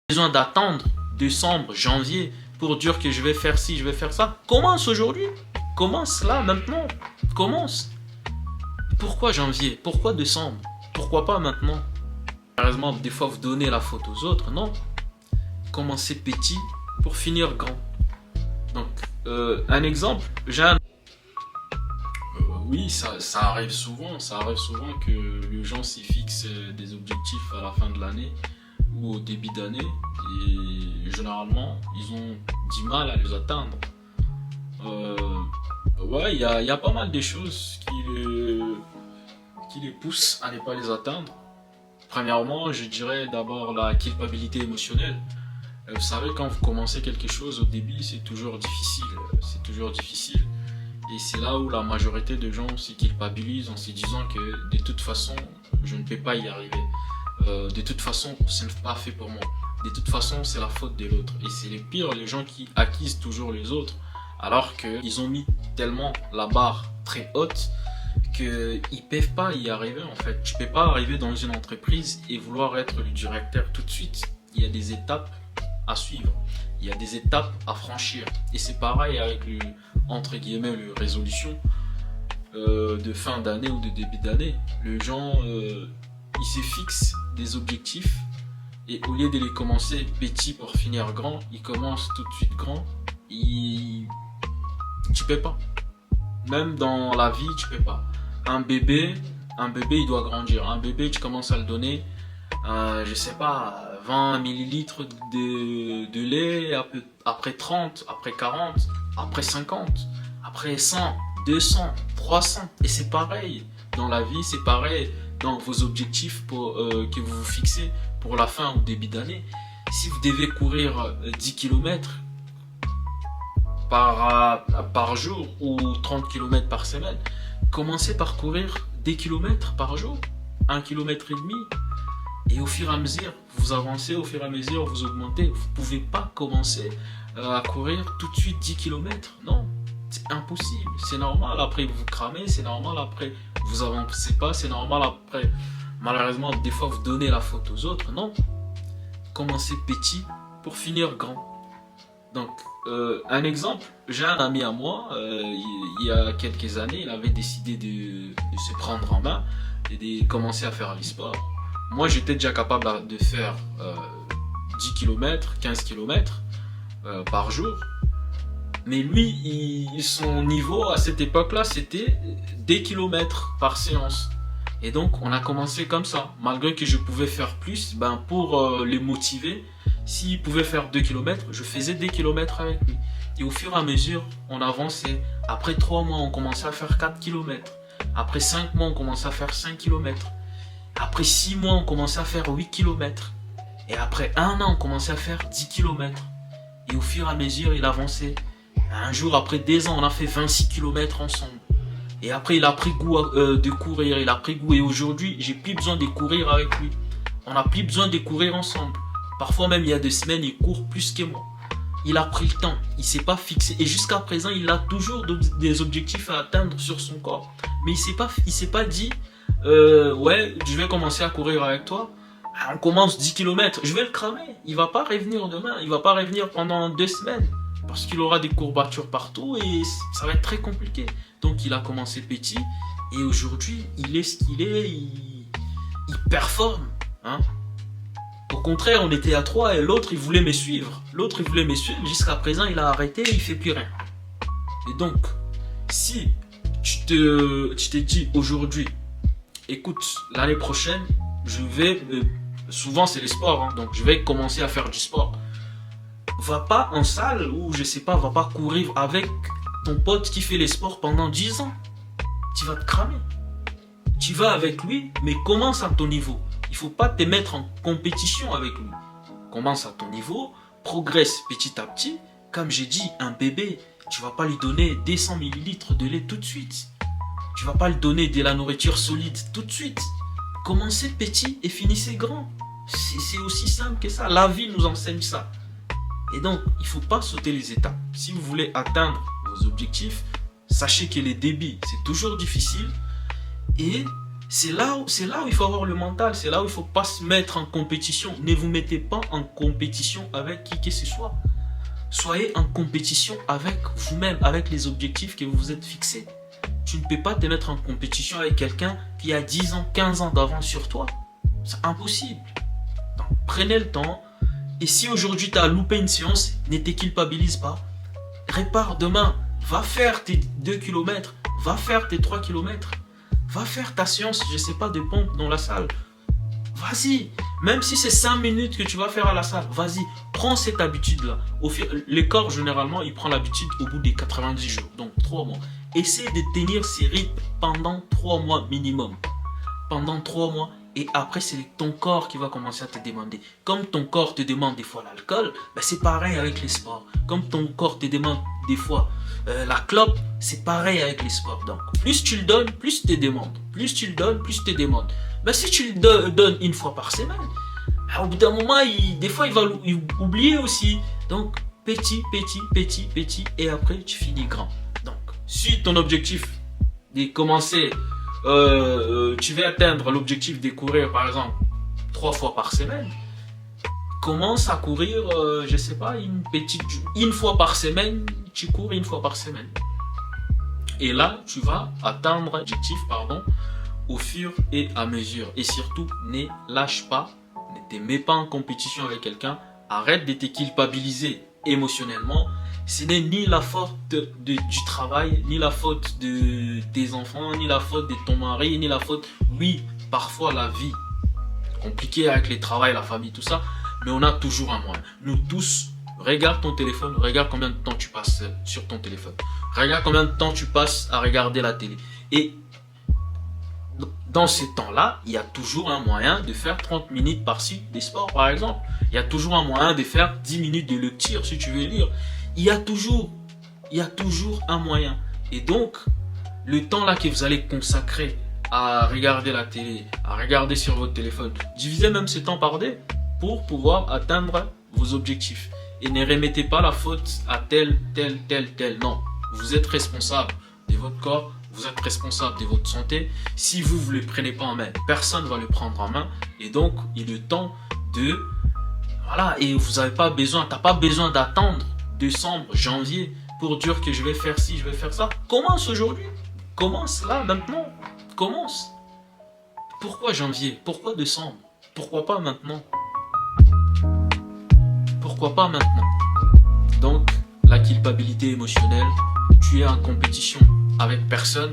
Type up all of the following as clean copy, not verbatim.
besoin d'attendre décembre, janvier pour dire que je vais faire ci, je vais faire ça. Commence aujourd'hui. Commence là, maintenant. Commence. Pourquoi janvier? Pourquoi décembre? Pourquoi pas maintenant? Malheureusement, des fois, vous donnez la faute aux autres. Non. Commencez petit pour finir grand. Donc, un exemple, j'ai un... Oui, ça arrive souvent. Ça arrive souvent que les gens s'y fixent des objectifs à la fin de l'année ou au début d'année. Et généralement, ils ont du mal à les atteindre. Ouais, il y a pas mal de choses qui les poussent à ne pas les atteindre. Premièrement, je dirais d'abord la culpabilité émotionnelle. Vous savez, quand vous commencez quelque chose au début, c'est toujours difficile. C'est toujours difficile. Et c'est là où la majorité de gens s'y culpabilisent en se disant que de toute façon, je ne peux pas y arriver. De toute façon, ce n'est pas fait pour moi. De toute façon, c'est la faute de l'autre. Et c'est les pires, les gens qui accusent toujours les autres, alors qu'ils ont mis tellement la barre très haute qu'ils ne peuvent pas y arriver en fait. Tu ne peux pas arriver dans une entreprise et vouloir être le directeur tout de suite. Il y a des étapes à suivre. Il y a des étapes à franchir. Et c'est pareil avec le, entre guillemets, le résolution de fin d'année ou de début d'année. Les gens, ils se fixent des objectifs et au lieu de les commencer petits pour finir grand, ils commencent tout de suite grand. Tu peux pas. Même dans la vie, tu peux pas. Un bébé, il doit grandir. Un bébé, tu commences à le donner, je sais pas, 20 millilitres de lait, après 30, après 40, après 50, après 100, 200, 300. Et c'est pareil dans la vie, c'est pareil dans vos objectifs que vous vous fixez pour la fin ou début d'année. Si vous devez courir 10 km par jour ou 30 km par semaine, commencez par courir des kilomètres par jour, 1,5 km. Et au fur et à mesure, vous avancez, au fur et à mesure, vous augmentez. Vous ne pouvez pas commencer à courir tout de suite 10 km. Non, c'est impossible. C'est normal, après vous cramez, c'est normal, après vous avancez pas, c'est normal, après malheureusement, des fois vous donnez la faute aux autres. Non, commencez petit pour finir grand. Donc, un exemple, j'ai un ami à moi, il y a quelques années, il avait décidé de se prendre en main et de commencer à faire du sport. Moi, j'étais déjà capable de faire 10 km, 15 km par jour. Mais lui, son niveau à cette époque-là, c'était des kilomètres par séance. Et donc, on a commencé comme ça. Malgré que je pouvais faire plus, pour les motiver, s'il pouvait faire 2 km, je faisais 2 km avec lui. Et au fur et à mesure, on avançait. Après 3 mois, on commençait à faire 4 km. Après 5 mois, on commençait à faire 5 km. Après 6 mois, on commençait à faire 8 km. Et après 1 an, on commençait à faire 10 km. Et au fur et à mesure, il avançait. Un jour, après 2 ans, on a fait 26 km ensemble. Et après, il a pris goût de courir. Il a pris goût. Et aujourd'hui, j'ai plus besoin de courir avec lui. On n'a plus besoin de courir ensemble. Parfois même, il y a des semaines, il court plus que moi. Il a pris le temps. Il ne s'est pas fixé. Et jusqu'à présent, il a toujours des objectifs à atteindre sur son corps. Mais il ne s'est pas dit, ouais, je vais commencer à courir avec toi. On commence 10 km. Je vais le cramer. Il ne va pas revenir demain. Il ne va pas revenir pendant 2 semaines. Parce qu'il aura des courbatures partout et ça va être très compliqué. Donc, il a commencé petit. Et aujourd'hui, il est ce qu'il est. Il performe. Hein. Au contraire, on était à 3 et l'autre, il voulait me suivre. L'autre, il voulait me suivre. Jusqu'à présent, il a arrêté, il ne fait plus rien. Et donc, si tu te dis aujourd'hui, écoute, l'année prochaine, je vais... souvent, c'est les sports, hein, donc je vais commencer à faire du sport. Va pas en salle ou, je sais pas, va pas courir avec ton pote qui fait les sports pendant 10 ans. Tu vas te cramer. Tu vas avec lui, mais commence à ton niveau. Il ne faut pas te mettre en compétition avec lui. Commence à ton niveau, progresse petit à petit. Comme j'ai dit, un bébé, tu ne vas pas lui donner 200 millilitres de lait tout de suite. Tu ne vas pas lui donner de la nourriture solide tout de suite. Commencez petit et finissez grand. C'est aussi simple que ça. La vie nous enseigne ça. Et donc, il ne faut pas sauter les étapes. Si vous voulez atteindre vos objectifs, sachez que les débuts, c'est toujours difficile. Et C'est là où il faut avoir le mental, c'est là où il ne faut pas se mettre en compétition. Ne vous mettez pas en compétition avec qui que ce soit. Soyez en compétition avec vous-même, avec les objectifs que vous vous êtes fixés. Tu ne peux pas te mettre en compétition avec quelqu'un qui a 10 ans, 15 ans d'avance sur toi. C'est impossible. Donc, prenez le temps. Et si aujourd'hui tu as loupé une séance, ne te culpabilise pas. Répare demain. Va faire tes 2 km. Va faire tes 3 km. Va faire ta séance, je sais pas, de pompe dans la salle. Vas-y. Même si c'est 5 minutes que tu vas faire à la salle, vas-y. Prends cette habitude-là. Le corps, généralement, il prend l'habitude au bout des 90 jours. Donc 3 mois. Essaie de tenir ces rythmes pendant 3 mois minimum. Pendant 3 mois. Et après, c'est ton corps qui va commencer à te demander. Comme ton corps te demande des fois l'alcool, ben c'est pareil avec les sports. Comme ton corps te demande des fois la clope, c'est pareil avec les sports. Donc, plus tu le donnes, plus tu te demandes. Plus tu le donnes, plus tu te demandes. Ben, si tu le donnes une fois par semaine, au bout d'un moment, des fois, il va oublier aussi. Donc, petit, et après, tu finis grand. Donc, si ton objectif est commencer... tu veux atteindre l'objectif de courir par exemple 3 fois par semaine, commence à courir je sais pas, une fois par semaine, tu cours une fois par semaine et là tu vas atteindre l'objectif au fur et à mesure. Et surtout, ne lâche pas, ne te mets pas en compétition avec quelqu'un, arrête de te culpabiliser émotionnellement. Ce n'est ni la faute du travail, ni la faute de tes enfants, ni la faute de ton mari, ni la faute... Oui, parfois la vie est compliquée avec le travail, la famille, tout ça, mais on a toujours un moyen. Nous tous, regarde ton téléphone, regarde combien de temps tu passes sur ton téléphone. Regarde combien de temps tu passes à regarder la télé. Et dans ce temps-là, il y a toujours un moyen de faire 30 minutes par-ci des sports, par exemple. Il y a toujours un moyen de faire 10 minutes de lecture si tu veux lire. Il y a toujours un moyen. Et donc, le temps là que vous allez consacrer à regarder la télé, à regarder sur votre téléphone, divisez même ce temps par 2 pour pouvoir atteindre vos objectifs. Et ne remettez pas la faute à tel. Non, vous êtes responsable de votre corps, vous êtes responsable de votre santé. Si vous ne le prenez pas en main, personne ne va le prendre en main. Et donc, il est temps de... Voilà, et vous n'avez pas besoin, tu n'as pas besoin d'attendre décembre, janvier, pour dire que je vais faire ci, je vais faire ça. Commence aujourd'hui. Commence là, maintenant. Commence. Pourquoi janvier? Pourquoi décembre? Pourquoi pas maintenant? Pourquoi pas maintenant? Donc, la culpabilité émotionnelle, tu es en compétition avec personne.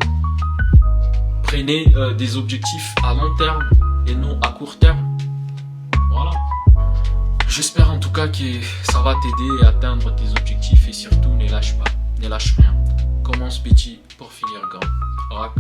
Prenez des objectifs à long terme et non à court terme. Voilà. J'espère en tout cas que ça va t'aider à atteindre tes objectifs et surtout ne lâche pas, ne lâche rien. Commence petit pour finir grand. Rock,